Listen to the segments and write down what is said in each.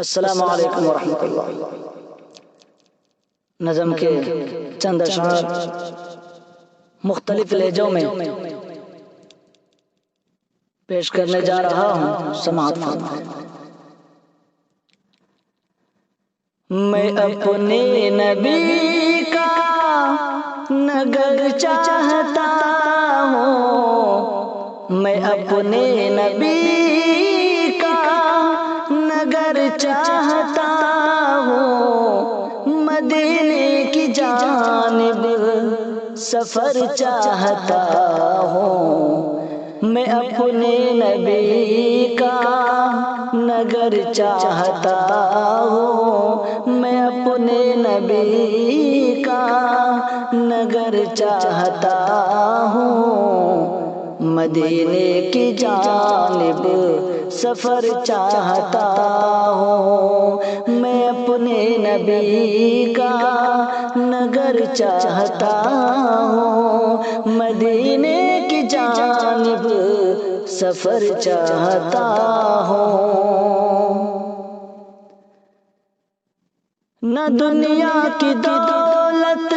السلام علیکم ورحمۃ اللہ۔ نظم کے چند اشعار مختلف لہجوں میں پیش کرنے جا رہا ہوں، سماعت فرمائیں۔ میں اپنے نبی کا نگر چاہتا ہوں، میں اپنے نبی کا نگر چاہتا ہوں، مدینے کی جانب سفر چاہتا ہوں، میں اپنے نبی کا نگر چاہتا ہوں، میں اپنے نبی کا نگر چاہتا ہوں، مدینے کی جانب سفر چاہتا ہوں، میں اپنے نبی کا نگر چاہتا ہوں، مدینے کی جانب سفر چاہتا ہوں۔ نہ دنیا کی دولت،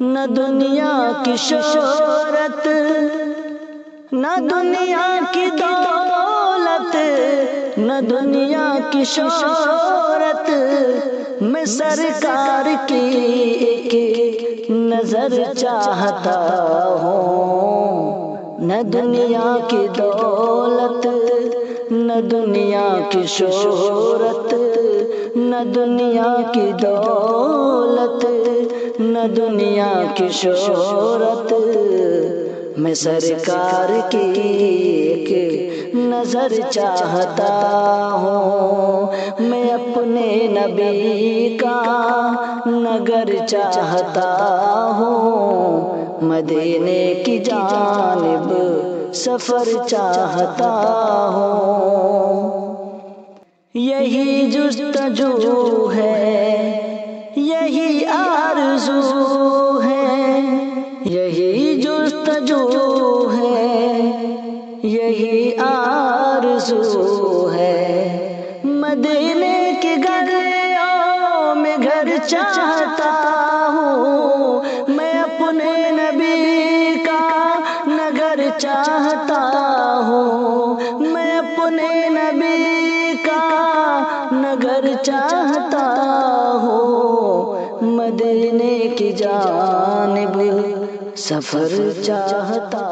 نہ دنیا کی شہرت، نہ دنیا کی دولت، نہ دنیا کی شہرت، میں سرکار کی ایک نظر چاہتا ہوں، نہ دنیا کی دولت، نہ دنیا کی شہرت، نہ دنیا کی دولت، نہ دنیا کی شہرت، میں سرکار کی ایک نظر چاہتا ہوں، میں اپنے نبی کا نگر چاہتا ہوں، مدینے کی جانب سفر چاہتا ہوں۔ یہی جستجو ہے، یہی آرزو ہے، یہی جستجو ہے، یہی آرزو ہے، مدینے کے گلیوں میں گھر چاہتا ہوں، میں اپنے نبی کا نگر چاہتا ہوں، میں اپنے نبی کا نگر چاہتا ہوں، مدینے کی جانب سفر چاہتا